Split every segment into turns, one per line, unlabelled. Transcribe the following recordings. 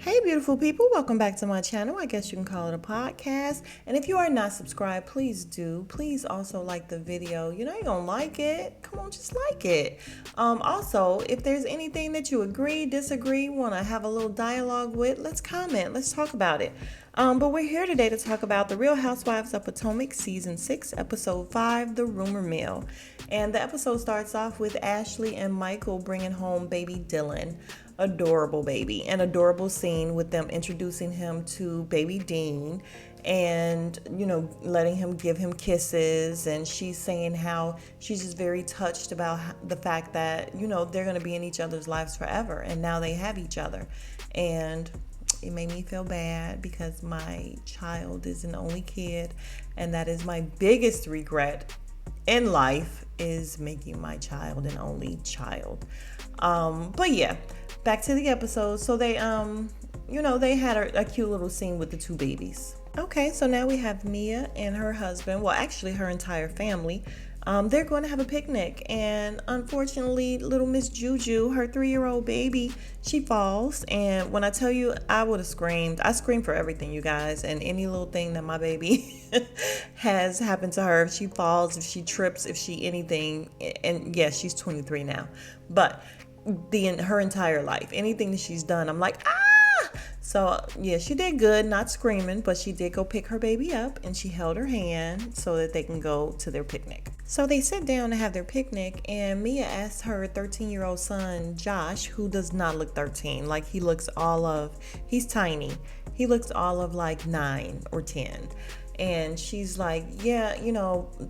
Hey, beautiful people, welcome back to my channel. I guess you can call it a podcast. And if you are not subscribed, please do. Please also like the video. You know you're gonna like it. Come on, just like it. Also, if there's anything that you agree, disagree, want to have a little dialogue with, let's comment. Let's talk about it. But we're here today to talk about The Real Housewives of Potomac, Season 6, Episode 5, The Rumor Mill. And the episode starts off with Ashley and Michael bringing home baby Dylan. Adorable baby. An adorable scene with them introducing him to baby Dean and, letting him give him kisses. And she's saying how she's just very touched about the fact that, they're going to be in each other's lives forever. And now they have each other. And it made me feel bad because my child is an only kid. And that is my biggest regret in life, is making my child an only child. But yeah, back to the episode. So they they had a cute little scene with the two babies. Okay, so now we have Mia and her husband, well, actually her entire family. They're going to have a picnic, and unfortunately little Miss Juju, her 3-year-old baby, she falls. And when I tell you, I would have screamed. I scream for everything, you guys, and any little thing that my baby has happened to her. If she falls, if she trips, if she anything. And yes, she's 23 now, but her entire life, anything that she's done, I'm like, ah. So yeah, she did good, not screaming, but she did go pick her baby up and she held her hand so that they can go to their picnic. So they sit down to have their picnic, and Mia asked her 13-year-old son Josh, who does not look 13, like he's tiny, he looks all of like 9 or 10. And she's like, yeah,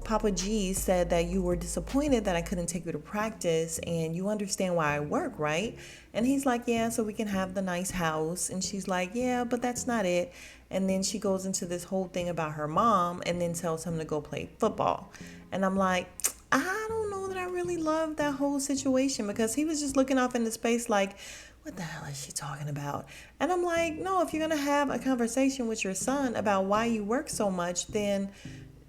Papa G said that you were disappointed that I couldn't take you to practice, and you understand why I work, right? And he's like, yeah, so we can have the nice house. And she's like, yeah, but that's not it. And then she goes into this whole thing about her mom and then tells him to go play football. And I'm like, I don't know that I really love that whole situation, because he was just looking off into space like, what the hell is she talking about? And I'm like, no, if you're going to have a conversation with your son about why you work so much, then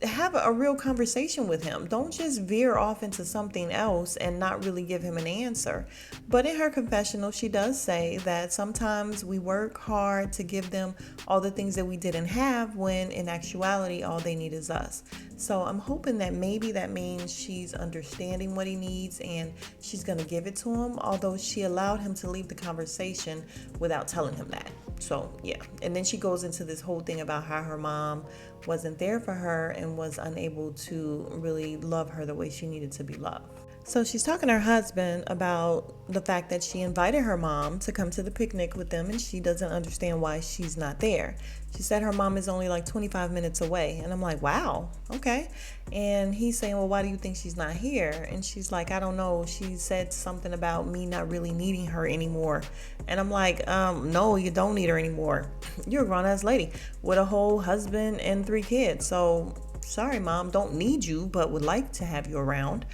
have a real conversation with him. Don't just veer off into something else and not really give him an answer. But in her confessional, she does say that sometimes we work hard to give them all the things that we didn't have, when in actuality, all they need is us. So I'm hoping that maybe that means she's understanding what he needs and she's going to give it to him, although she allowed him to leave the conversation without telling him that. So yeah, and then she goes into this whole thing about how her mom wasn't there for her and was unable to really love her the way she needed to be loved. So she's talking to her husband about the fact that she invited her mom to come to the picnic with them, and she doesn't understand why she's not there. She said her mom is only like 25 minutes away. And I'm like, wow, okay. And he's saying, well, why do you think she's not here? And she's like, I don't know. She said something about me not really needing her anymore. And I'm like, no, you don't need her anymore. You're a grown-ass lady with a whole husband and 3 kids. So sorry, mom, don't need you, but would like to have you around.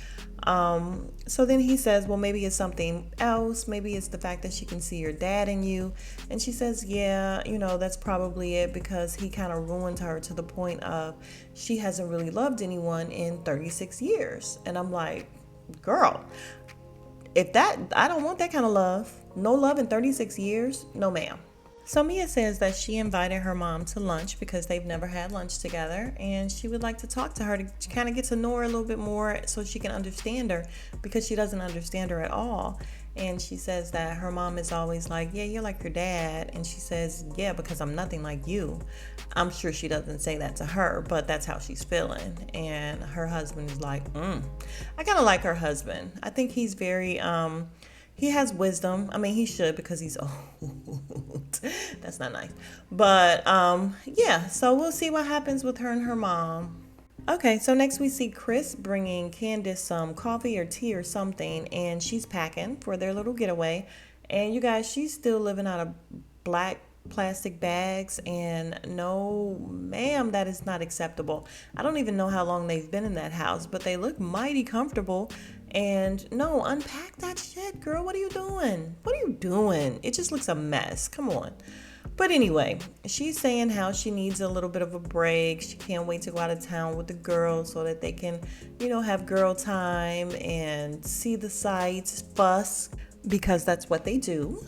So then he says, well, maybe it's something else. Maybe it's the fact that she can see your dad in you. And she says, yeah, that's probably it, because he kind of ruined her to the point of she hasn't really loved anyone in 36 years. And I'm like, girl, I don't want that kind of love. No love in 36 years. No, ma'am. So Mia says that she invited her mom to lunch because they've never had lunch together, and she would like to talk to her to kind of get to know her a little bit more so she can understand her, because she doesn't understand her at all. And she says that her mom is always like, yeah, you're like your dad. And she says, yeah, because I'm nothing like you. I'm sure she doesn't say that to her, but that's how she's feeling. And her husband is like, I kind of like her husband. I think he's very, he has wisdom. I mean, he should, because he's old. That's not nice. But yeah, so we'll see what happens with her and her mom. Okay, so next we see Chris bringing Candice some coffee or tea or something, and she's packing for their little getaway. And you guys, she's still living out of black plastic bags, and no, ma'am, that is not acceptable. I don't even know how long they've been in that house, but they look mighty comfortable. And no, unpack that shit, girl. What are you doing? What are you doing? It just looks a mess. Come on. But anyway, she's saying how she needs a little bit of a break. She can't wait to go out of town with the girls so that they can, have girl time and see the sights, fuss. because that's what they do.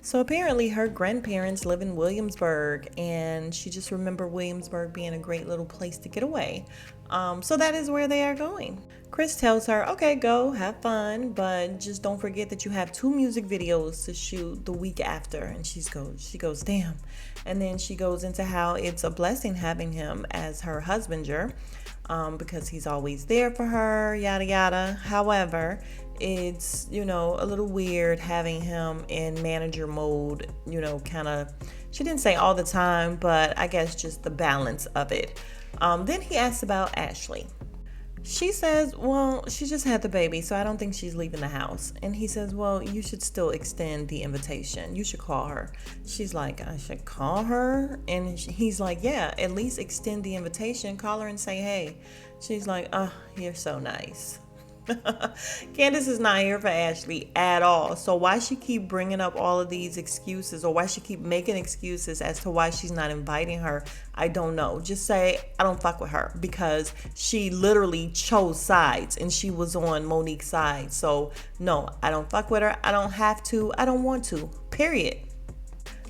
So apparently her grandparents live in Williamsburg, and she just remembered Williamsburg being a great little place to get away. So that is where they are going. Chris tells her, okay, go have fun, but just don't forget that you have 2 music videos to shoot the week after. And she goes, damn. And then she goes into how it's a blessing having him as her husbander, because he's always there for her, yada yada. However, it's, a little weird having him in manager mode, kind of, she didn't say all the time, but I guess just the balance of it. Then he asks about Ashley. She says, well, she just had the baby, so I don't think she's leaving the house. And he says, well, you should still extend the invitation. You should call her. She's like, I should call her? And he's like, yeah, at least extend the invitation. Call her and say, hey. She's like, oh, you're so nice. Candice is not here for Ashley at all. So why she keep bringing up all of these excuses, or why she keep making excuses as to why she's not inviting her, I don't know. Just say, I don't fuck with her, because she literally chose sides and she was on Monique's side. So no, I don't fuck with her. I don't have to. I don't want to. Period.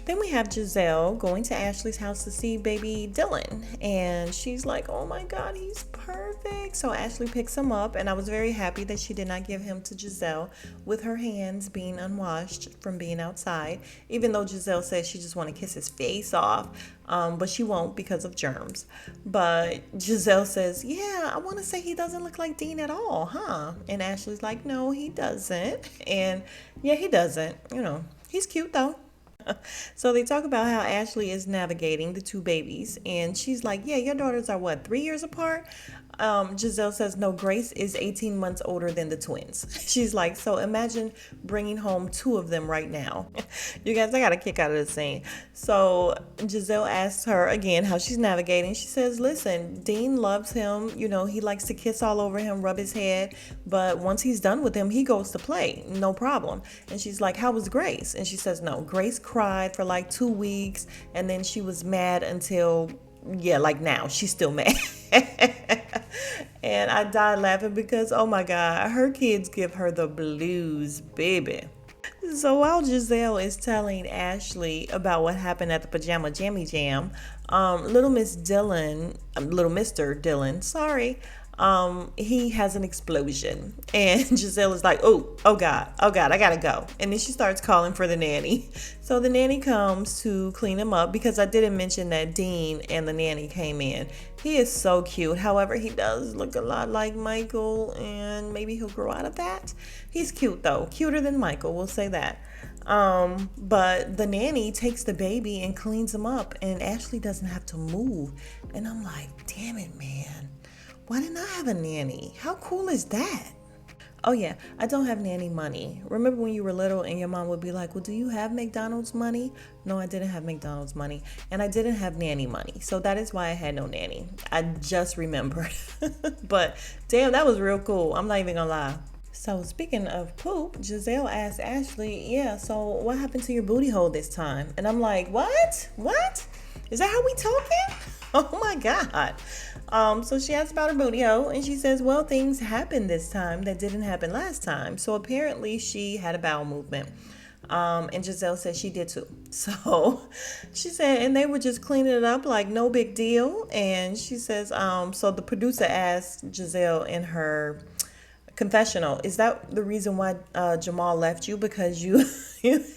Then we have Giselle going to Ashley's house to see baby Dylan. And she's like, oh my God, he's perfect. So Ashley picks him up, and I was very happy that she did not give him to Giselle with her hands being unwashed from being outside, even though Giselle says she just want to kiss his face off, but she won't because of germs. But Giselle says, yeah, I want to say he doesn't look like Dean at all, huh? And Ashley's like, no, he doesn't. And yeah, he doesn't. He's cute though. So they talk about how Ashley is navigating the 2 babies, and she's like, yeah, your daughters are what, 3 years apart? Giselle says, no, Grace is 18 months older than the twins. She's like, so imagine bringing home 2 of them right now. You guys, I got a kick out of this scene. So Giselle asks her again how she's navigating. She says, listen, Dean loves him. He likes to kiss all over him, rub his head. But once he's done with him, he goes to play. No problem. And she's like, how was Grace? And she says, no, Grace cried for like 2 weeks. And then she was mad until, like now. She's still mad. And I died laughing because, oh my God, her kids give her the blues, baby. So while Giselle is telling Ashley about what happened at the Pajama Jammy Jam, little Mr. Dillon, sorry, he has an explosion, and Giselle is like, oh God, I gotta go. And then she starts calling for the nanny. So the nanny comes to clean him up, because I didn't mention that Dean and the nanny came in. He is so cute. However, he does look a lot like Michael, and maybe he'll grow out of that. He's cute though, cuter than Michael, we'll say that. But the nanny takes the baby and cleans him up, and Ashley doesn't have to move. And I'm like, damn it, man. Why didn't I have a nanny? How cool is that? Oh yeah, I don't have nanny money. Remember when you were little and your mom would be like, well, do you have McDonald's money? No, I didn't have McDonald's money, and I didn't have nanny money. So that is why I had no nanny. I just remembered. But damn, that was real cool. I'm not even gonna lie. So speaking of poop, Giselle asked Ashley, yeah, so what happened to your booty hole this time? And I'm like, what? Is that how we talking? Oh my God. So she asks about her booty hole, and she says, well, things happened this time that didn't happen last time. So apparently she had a bowel movement. And Giselle said she did too. So she said, and they were just cleaning it up like no big deal. And she says, so the producer asked Giselle in her confessional, is that the reason why Jamal left you, because you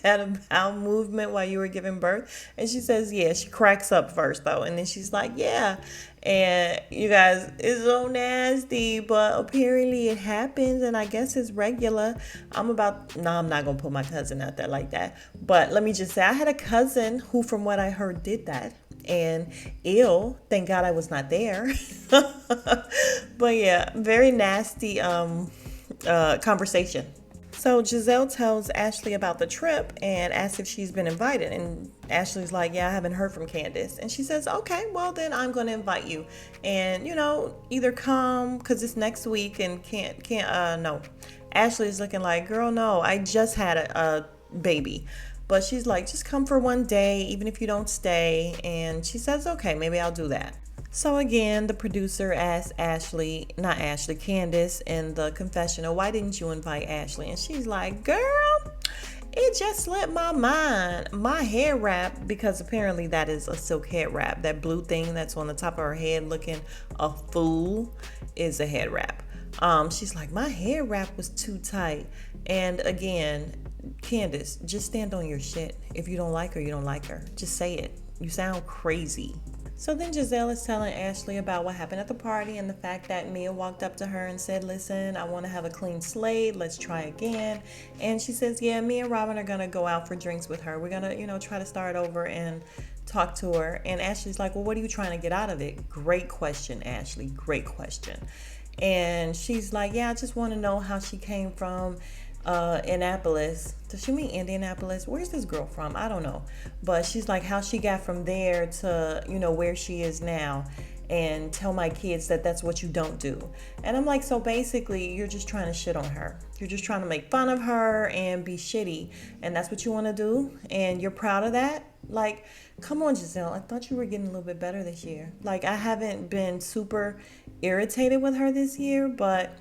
had a bowel movement while you were giving birth? And she says, yeah. She cracks up first though, and then she's like, yeah. And you guys, it's so nasty, but apparently it happens, and I guess it's regular. I'm not gonna put my cousin out there like that, but let me just say, I had a cousin who, from what I heard, did that. And thank God I was not there. But yeah, very nasty conversation. So Giselle tells Ashley about the trip and asks if she's been invited. And Ashley's like, yeah, I haven't heard from Candice. And she says, okay, well then I'm going to invite you. And, either come, because it's next week, and no. Ashley's looking like, girl, no, I just had a baby. But she's like, just come for one day, even if you don't stay. And she says, okay, maybe I'll do that. So again, the producer asked Candice in the confessional, why didn't you invite Ashley? And she's like, girl, it just slipped my mind. My hair wrap, because apparently that is a silk head wrap. That blue thing that's on the top of her head looking a fool is a head wrap. She's like, my hair wrap was too tight. And again, Candice, just stand on your shit. If you don't like her, you don't like her. Just say it. You sound crazy. So then Giselle is telling Ashley about what happened at the party and the fact that Mia walked up to her and said, listen, I want to have a clean slate. Let's try again. And she says, yeah, me and Robin are going to go out for drinks with her. We're going to, try to start over and talk to her. And Ashley's like, well, what are you trying to get out of it? Great question, Ashley. Great question. And she's like, yeah, I just want to know how she came from Annapolis. Does she mean Indianapolis? Where's this girl from? I don't know. But she's like, how she got from there to, where she is now, and tell my kids that that's what you don't do. And I'm like, so basically you're just trying to shit on her. You're just trying to make fun of her and be shitty. And that's what you want to do. And you're proud of that. Like, come on, Giselle. I thought you were getting a little bit better this year. Like, I haven't been super irritated with her this year, but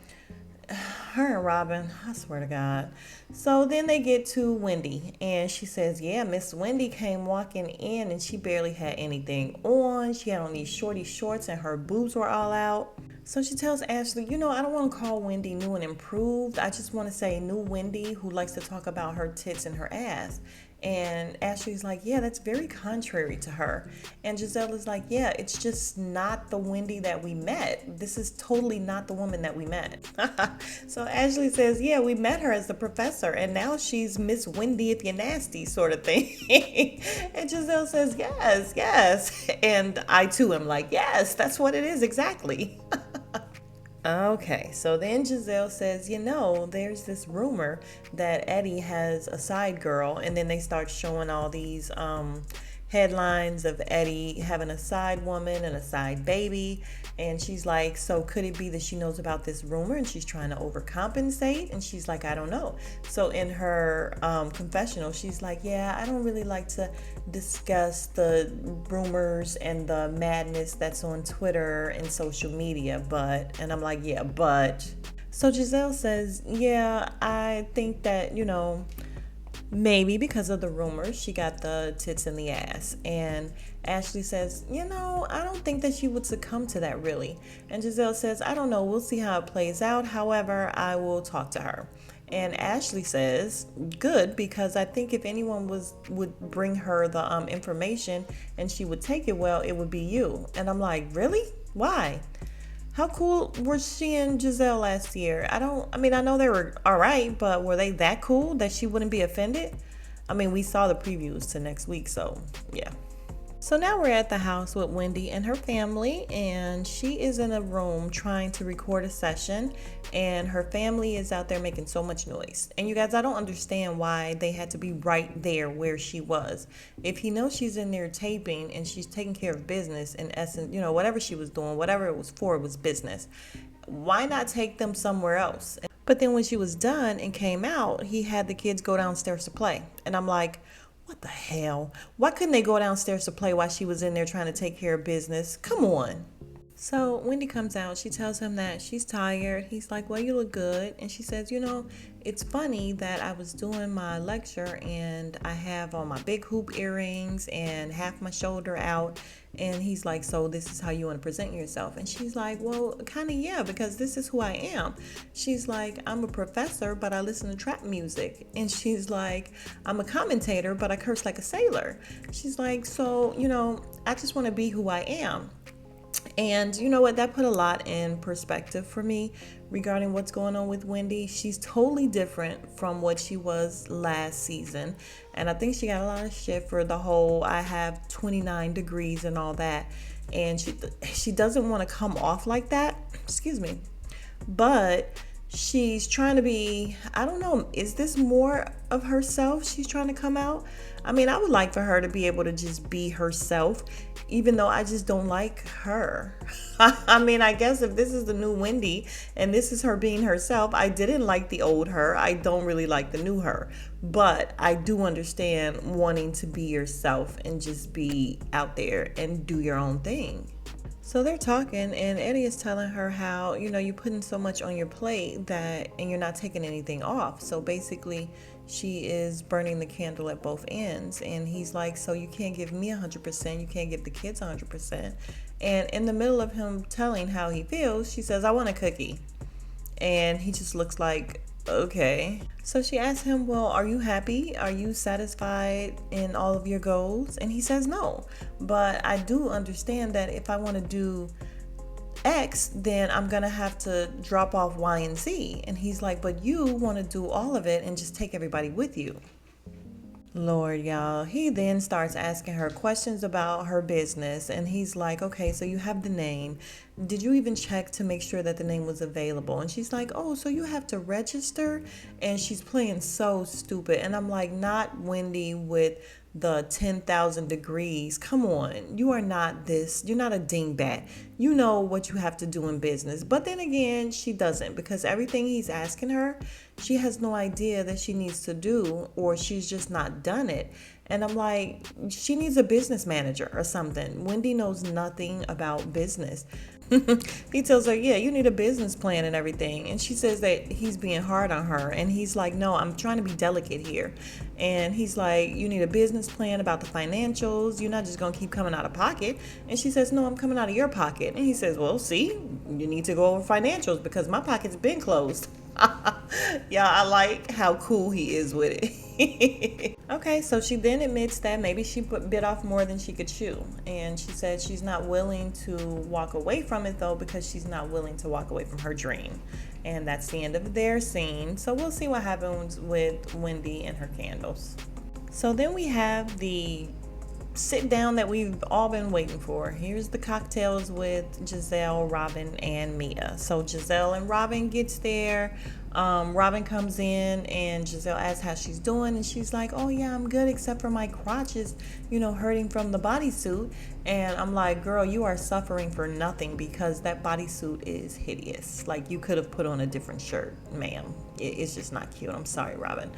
her and Robin, I swear to God. So then they get to Wendy, and she says, yeah, Miss Wendy came walking in and she barely had anything on. She had on these shorty shorts and her boobs were all out. So she tells Ashley, I don't want to call Wendy new and improved. I just want to say new Wendy who likes to talk about her tits and her ass. And Ashley's like, yeah, that's very contrary to her. And Giselle is like, yeah, it's just not the Wendy that we met. This is totally not the woman that we met. So Ashley says, yeah, we met her as the professor, and now she's Miss Wendy if you're nasty sort of thing. And Giselle says, yes, yes. And I too am like, yes, that's what it is exactly. Okay, so then Giselle says, there's this rumor that Eddie has a side girl, and then they start showing all these headlines of Eddie having a side woman and a side baby. And she's like, so could it be that she knows about this rumor and she's trying to overcompensate? And she's like, I don't know. So in her confessional, she's like, yeah, I don't really like to discuss the rumors and the madness that's on Twitter and social media, and I'm like, yeah, but. So Giselle says, yeah, I think that, maybe because of the rumors, she got the tits in the ass. And Ashley says, I don't think that she would succumb to that really. And Giselle says, I don't know. We'll see how it plays out. However, I will talk to her. And Ashley says, good, because I think if anyone would bring her the information and she would take it well, it would be you. And I'm like, really? Why? How cool were she and Giselle last year? I know they were all right, but were they that cool that she wouldn't be offended? We saw the previews to next week, so yeah. So now we're at the house with Wendy and her family, and she is in a room trying to record a session, and her family is out there making so much noise. And you guys, I don't understand why they had to be right there where she was. If he knows she's in there taping and she's taking care of business, in essence, whatever she was doing, whatever it was for, it was business. Why not take them somewhere else? But then when she was done and came out, he had the kids go downstairs to play. And I'm like, what the hell? Why couldn't they go downstairs to play while she was in there trying to take care of business? Come on. So Wendy comes out. She tells him that she's tired. He's like, well, you look good. And she says, it's funny that I was doing my lecture and I have on my big hoop earrings and half my shoulder out. And he's like, so this is how you want to present yourself? And she's like, well, kind of, yeah, because this is who I am. She's like, I'm a professor, but I listen to trap music. And she's like, I'm a commentator, but I curse like a sailor. She's like, so, I just want to be who I am. And you know what? That put a lot in perspective for me regarding what's going on with Wendy. She's totally different from what she was last season. And I think she got a lot of shit for the whole I have 29 degrees and all that. And she doesn't want to come off like that. Excuse me. But she's trying to be, I don't know, is this more of herself she's trying to come out? I would like for her to be able to just be herself, even though I just don't like her. I guess if this is the new Wendy and this is her being herself, I didn't like the old her. I don't really like the new her. But I do understand wanting to be yourself and just be out there and do your own thing. So they're talking, and Eddie is telling her how, you're putting so much on your plate and you're not taking anything off. So basically, she is burning the candle at both ends. And he's like, so you can't give me 100%, you can't give the kids 100%. And in the middle of him telling how he feels, she says, I want a cookie. And he just looks like, okay. So she asks him, well, are you happy? Are you satisfied in all of your goals? And he says no. But I do understand that if I want to do X, then I'm going to have to drop off Y and Z. And he's like, but you want to do all of it and just take everybody with you. Lord, y'all. He then starts asking her questions about her business. And he's like, okay, so you have the name. Did you even check to make sure that the name was available? And she's like, oh, so you have to register? And she's playing so stupid. And I'm like, not Wendy with the 10,000 degrees. Come on. You are not this. You're not a dingbat. You know what you have to do in business. But then again, she doesn't, because everything he's asking her, she has no idea that she needs to do, or she's just not done it. And I'm like, she needs a business manager or something. Wendy knows nothing about business. He tells her, yeah, you need a business plan and everything. And she says that he's being hard on her. And he's like, no, I'm trying to be delicate here. And he's like, you need a business plan about the financials. You're not just going to keep coming out of pocket. And she says, no, I'm coming out of your pocket. And he says, well, see, you need to go over financials because my pocket's been closed. Yeah, I like how cool he is with it. Okay, so she then admits that maybe she bit off more than she could chew. And she said she's not willing to walk away from it, though, because she's not willing to walk away from her dream. And that's the end of their scene. So we'll see what happens with Wendy and her candles. So then we have the sit down that we've all been waiting for. Here's the cocktails with Giselle, Robin, and Mia. So Giselle and Robin gets there. Robin comes in and Giselle asks how she's doing, and she's like, oh yeah, I'm good, except for my crotches, hurting from the bodysuit. And I'm like, girl, you are suffering for nothing, because that bodysuit is hideous. Like, you could have put on a different shirt, ma'am. It's just not cute. I'm sorry, Robin.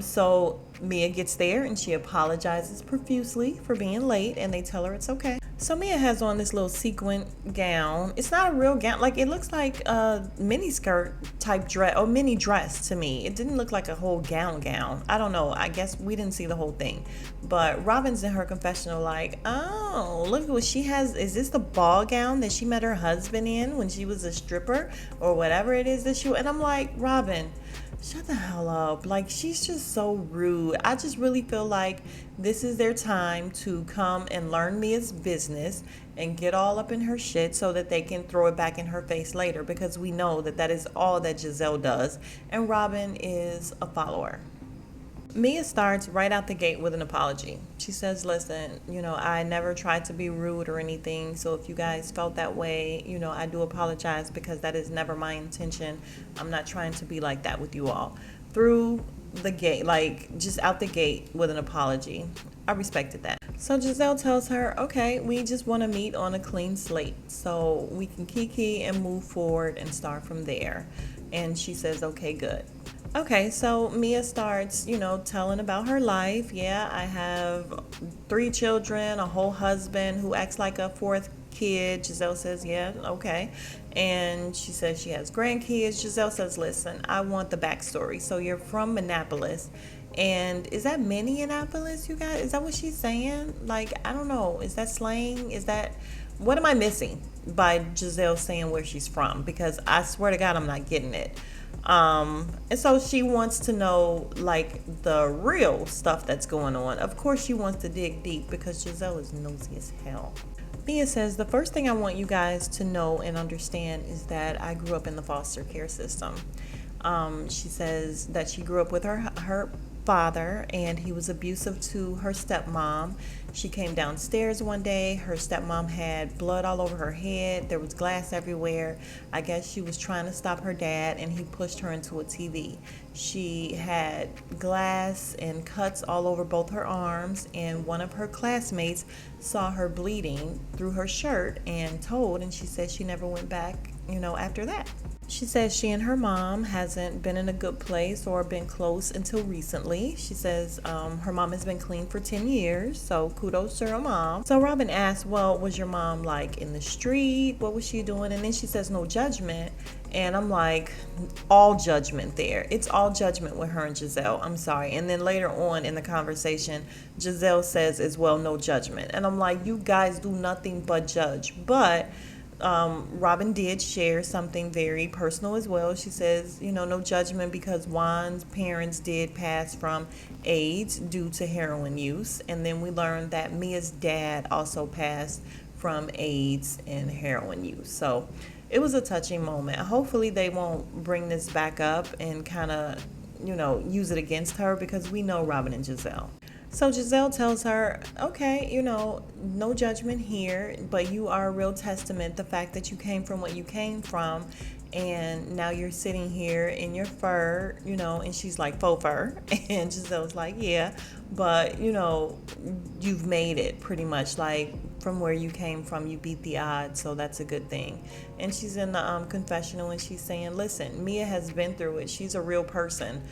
So Mia gets there and she apologizes profusely for being late, and they tell her it's okay. So Mia has on this little sequin gown. It's not a real gown. Like, it looks like a mini skirt type dress, or mini dress to me. It didn't look like a whole gown. I don't know. I guess we didn't see the whole thing. But Robin's in her confessional like, oh, look at what she has. Is this the ball gown that she met her husband in when she was a stripper, or whatever it is that she... And I'm like, Robin, shut the hell up. Like, she's just so rude. I just really feel like this is their time to come and learn Mia's business and get all up in her shit so that they can throw it back in her face later, because we know that that is all that Giselle does, and Robin is a follower. Mia starts right out the gate with an apology. She says, listen, I never tried to be rude or anything. So if you guys felt that way, I do apologize, because that is never my intention. I'm not trying to be like that with you all. Through the gate, like just out the gate with an apology. I respected that. So Giselle tells her, okay, we just want to meet on a clean slate so we can kiki and move forward and start from there. And she says, okay, good. Okay, so Mia starts, telling about her life. Yeah, I have 3 children, a whole husband who acts like a 4th kid. Giselle says, yeah, okay. And she says she has grandkids. Giselle says, listen, I want the backstory. So you're from Minneapolis. And is that Minneapolis, you guys? Is that what she's saying? Like, I don't know. Is that slang? What am I missing by Giselle saying where she's from? Because I swear to God, I'm not getting it. And so she wants to know, like, the real stuff that's going on. Of course she wants to dig deep, because Giselle is nosy as hell. Mia says, the first thing I want you guys to know and understand is that I grew up in the foster care system. She says that she grew up with her father, and he was abusive to her stepmom. She came downstairs one day. Her stepmom had blood all over her head. There was glass everywhere. I guess she was trying to stop her dad, and he pushed her into a TV. She had glass and cuts all over both her arms, and one of her classmates saw her bleeding through her shirt and told, and she said she never went back, after that. She says she and her mom hasn't been in a good place or been close until recently. She says her mom has been clean for 10 years, so kudos to her mom. So Robin asks, well, was your mom like in the street? What was she doing? And then she says no judgment. And I'm like, all judgment there. It's all judgment with her and Giselle. I'm sorry. And then later on in the conversation, Giselle says as well, no judgment. And I'm like, you guys do nothing but judge. But Robin did share something very personal as well. She says, no judgment because Juan's parents did pass from AIDS due to heroin use. And then we learned that Mia's dad also passed from AIDS and heroin use. So it was a touching moment. Hopefully they won't bring this back up and kind of, use it against her because we know Robin and Giselle. So Giselle tells her, okay, no judgment here, but you are a real testament. The fact that you came from what you came from and now you're sitting here in your fur, and she's like, faux fur. And Giselle's like, yeah, but, you've made it pretty much. Like, from where you came from, you beat the odds, so that's a good thing. And she's in the confessional and she's saying, listen, Mia has been through it. She's a real person.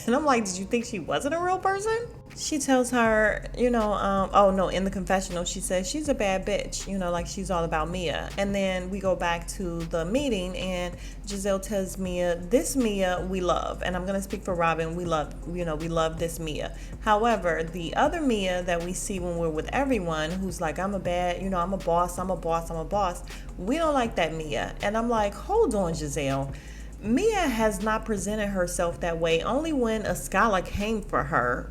And I'm like, did you think she wasn't a real person? She tells her, oh no, in the confessional, she says she's a bad bitch, like she's all about Mia. And then we go back to the meeting and Giselle tells Mia, this Mia we love. And I'm going to speak for Robin. We love this Mia. However, the other Mia that we see when we're with everyone who's like, I'm a boss. We don't like that Mia. And I'm like, hold on, Giselle. Mia has not presented herself that way. Only when Ascala came for her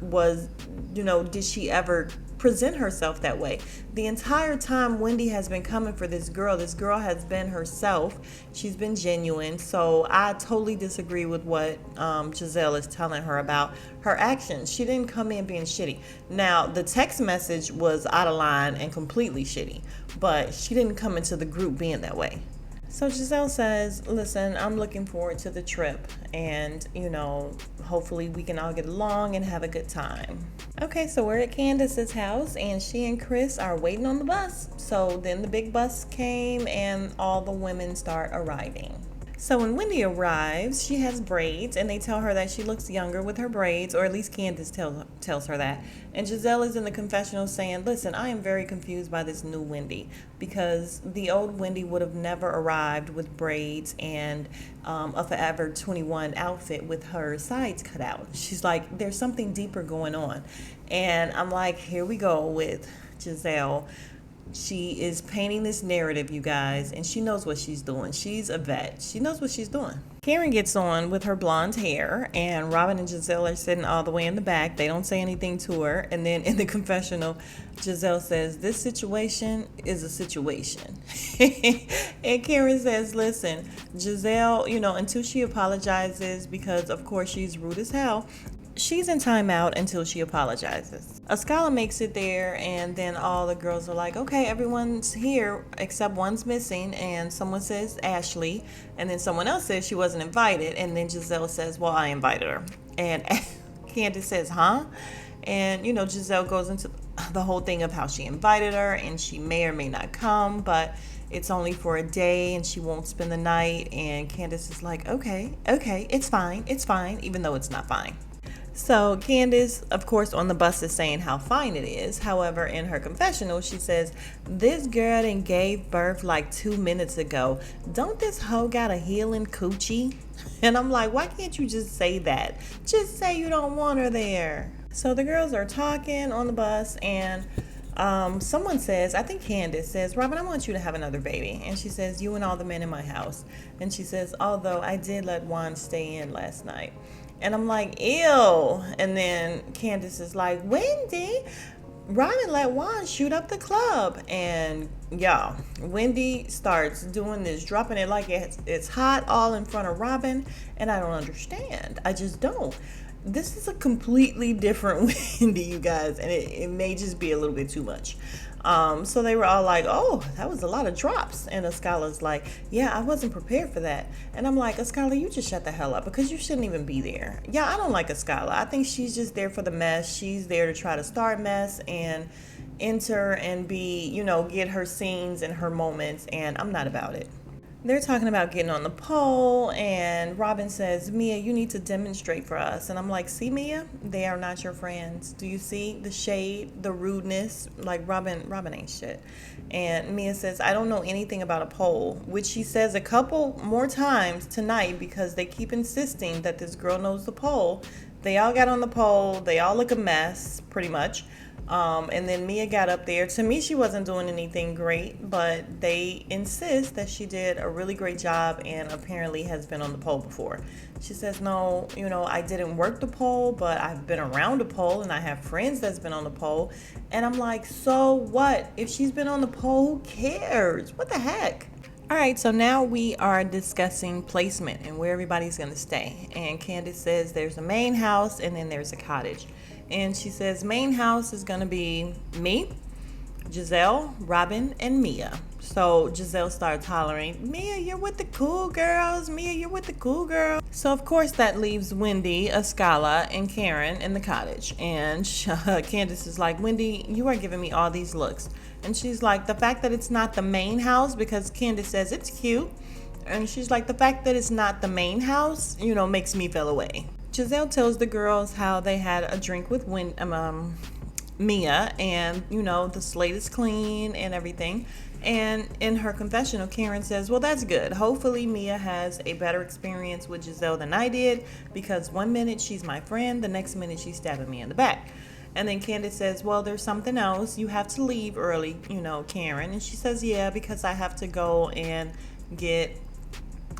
did she ever present herself that way. The entire time Wendy has been coming for this girl has been herself. She's been genuine. So I totally disagree with what Giselle is telling her about her actions. She didn't come in being shitty. Now, the text message was out of line and completely shitty, but she didn't come into the group being that way. So Giselle says, listen, I'm looking forward to the trip and, hopefully we can all get along and have a good time. Okay, so we're at Candice's house and she and Chris are waiting on the bus. So then the big bus came and all the women start arriving. So when Wendy arrives, she has braids and they tell her that she looks younger with her braids, or at least Candice tells her that. And Giselle is in the confessional saying, listen, I am very confused by this new Wendy because the old Wendy would have never arrived with braids and a Forever 21 outfit with her sides cut out. She's like, there's something deeper going on. And I'm like, here we go with Giselle. She is painting this narrative, you guys, and she knows what she's doing. She's a vet. She knows what she's doing. Karen gets on with her blonde hair, and Robin and Giselle are sitting all the way in the back. They don't say anything to her. And then in the confessional, Giselle says, this situation is a situation. And Karen says, listen, Giselle, until she apologizes, because of course she's rude as hell, she's in timeout until she apologizes. Ascala makes it there, and then all the girls are like, okay, everyone's here except one's missing, and someone says Ashley, and then someone else says she wasn't invited, and then Giselle says, well, I invited her. And Candice says, huh? And, Giselle goes into the whole thing of how she invited her, and she may or may not come, but it's only for a day, and she won't spend the night, and Candice is like, okay, it's fine, even though it's not fine. So Candice, of course, on the bus is saying how fine it is. However, in her confessional, she says, this girl done gave birth like 2 minutes ago. Don't this hoe got a healing coochie? And I'm like, why can't you just say that? Just say you don't want her there. So the girls are talking on the bus, and someone says, I think Candice says, Robin, I want you to have another baby. And she says, you and all the men in my house. And she says, although I did let Juan stay in last night. And I'm like, ew. And then Candice is like, Wendy, Robin let Juan shoot up the club. And y'all, Wendy starts doing this, dropping it like it's hot all in front of Robin. And I don't understand. I just don't. This is a completely different Wendy, you guys. And it may just be a little bit too much. So they were all like, oh, that was a lot of drops. And Ascala's like, yeah, I wasn't prepared for that. And I'm like, Ascala, you just shut the hell up because you shouldn't even be there. Yeah, I don't like Ascala. I think she's just there for the mess. She's there to try to start mess and enter and be, get her scenes and her moments. And I'm not about it. They're talking about getting on the pole, and Robin says, Mia, you need to demonstrate for us. And I'm like, see, Mia, they are not your friends. Do you see the shade, the rudeness? Like, Robin ain't shit. And Mia says, I don't know anything about a pole, which she says a couple more times tonight because they keep insisting that this girl knows the pole. They all got on the pole. They all look a mess, pretty much. And then Mia got up there. To me, she wasn't doing anything great, but they insist that she did a really great job and apparently has been on the pole before. She says, no, I didn't work the pole, but I've been around the pole and I have friends that's been on the pole. And I'm like, so what? If she's been on the pole, who cares? What the heck? All right, so now we are discussing placement and where everybody's going to stay. And Candice says there's a main house and then there's a cottage. And she says main house is going to be me, Giselle, Robin, and Mia. So Giselle starts hollering, Mia, you're with the cool girls. Mia, you're with the cool girls. So of course that leaves Wendy, Escala, and Karen in the cottage. And Candice is like, Wendy, you are giving me all these looks. And she's like, the fact that it's not the main house, because Candice says it's cute. And she's like, the fact that it's not the main house, makes me feel away. Giselle tells the girls how they had a drink with Mia, and the slate is clean and everything. And in her confessional, Karen says, well, that's good. Hopefully Mia has a better experience with Giselle than I did, because one minute she's my friend, the next minute she's stabbing me in the back. And then Candice says, well, there's something else. You have to leave early, Karen. And she says, yeah, because I have to go and get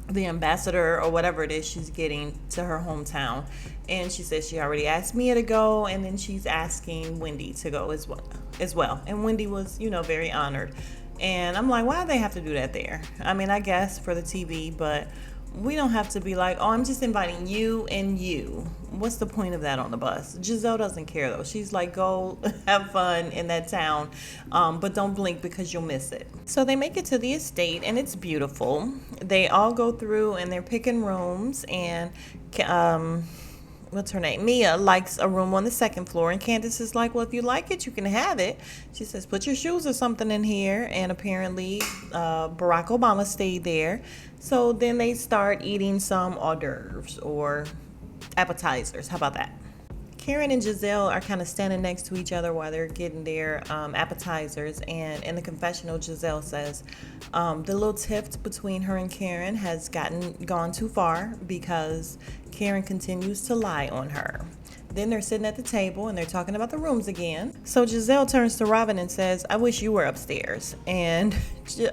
the ambassador or whatever it is she's getting to her hometown. And she says she already asked Mia to go, and then she's asking Wendy to go as well. And Wendy was, very honored. And I'm like, why do they have to do that there? I mean, I guess for the TV, but we don't have to be like, oh, I'm just inviting you and you. What's the point of that on the bus? Giselle doesn't care, though. She's like, go have fun in that town, but don't blink because you'll miss it. So they make it to the estate, and it's beautiful. They all go through, and they're picking rooms, and what's her name? Mia likes a room on the second floor, and Candice is like, well, if you like it, you can have it. She says, put your shoes or something in here, and apparently Barack Obama stayed there. So then they start eating some hors d'oeuvres or appetizers. How about that? Karen and Giselle are kind of standing next to each other while they're getting their appetizers. And in the confessional, Giselle says the little tiff between her and Karen has gone too far because Karen continues to lie on her. Then they're sitting at the table and they're talking about the rooms again. So Giselle turns to Robin and says, I wish you were upstairs. And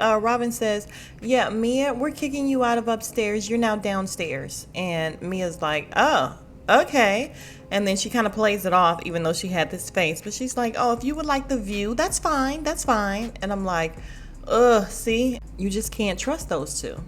Robin says, yeah, Mia, we're kicking you out of upstairs. You're now downstairs. And Mia's like, oh, okay. And then she kind of plays it off, even though she had this face. But she's like, oh, if you would like the view, that's fine. That's fine. And I'm like, ugh, see, you just can't trust those two.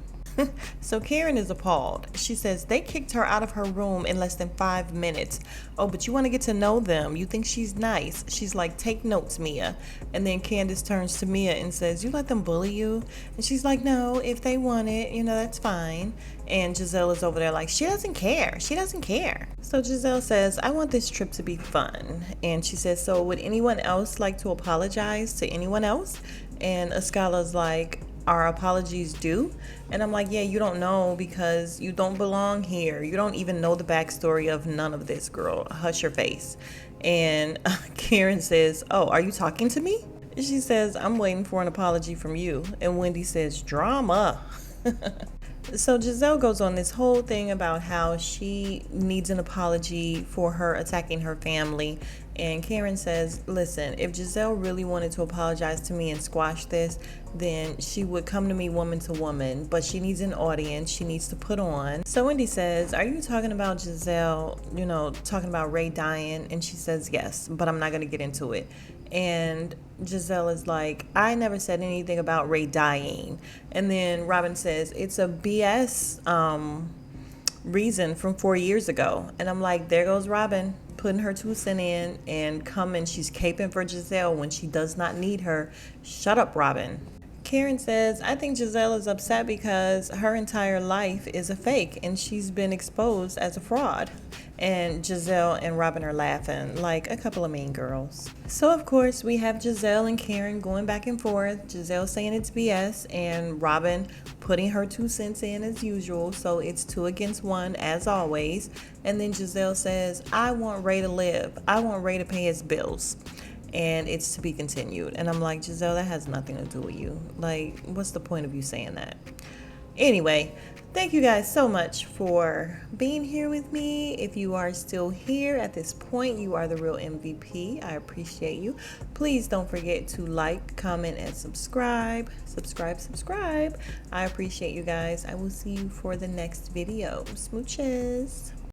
So Karen is appalled. She says they kicked her out of her room in less than 5 minutes. Oh, but you want to get to know them. You think she's nice. She's like, take notes, Mia. And then Candice turns to Mia and says, you let them bully you? And she's like, no, if they want it, that's fine. And Giselle is over there like, she doesn't care. She doesn't care. So Giselle says, I want this trip to be fun. And she says, so would anyone else like to apologize to anyone else? And Escala's like, are apologies due? And I'm like, yeah, you don't know because you don't belong here. You don't even know the backstory of none of this, girl. Hush your face. And Karen says, oh, are you talking to me? She says, I'm waiting for an apology from you. And Wendy says, drama. So Giselle goes on this whole thing about how she needs an apology for her attacking her family. And Karen says, listen, if Giselle really wanted to apologize to me and squash this, then she would come to me woman to woman. But she needs an audience. She needs to put on. So Wendy says, are you talking about Giselle, talking about Ray dying? And she says, yes, but I'm not going to get into it. And Giselle is like, I never said anything about Ray dying. And then Robin says, it's a BS reason from 4 years ago. And I'm like, there goes Robin putting her 2 cents in and coming. She's caping for Giselle when she does not need her. Shut up, Robin. Karen says, I think Giselle is upset because her entire life is a fake and she's been exposed as a fraud. And Giselle and Robin are laughing like a couple of mean girls. So, of course, we have Giselle and Karen going back and forth. Giselle saying it's BS and Robin putting her 2 cents in as usual. So it's 2 against 1 as always. And then Giselle says, I want Ray to live. I want Ray to pay his bills. And it's to be continued. And I'm like, Giselle, that has nothing to do with you. Like, what's the point of you saying that? Anyway, thank you guys so much for being here with me. If you are still here at this point, you are the real MVP. I appreciate you. Please don't forget to like, comment, and subscribe. Subscribe. I appreciate you guys. I will see you for the next video. Smooches.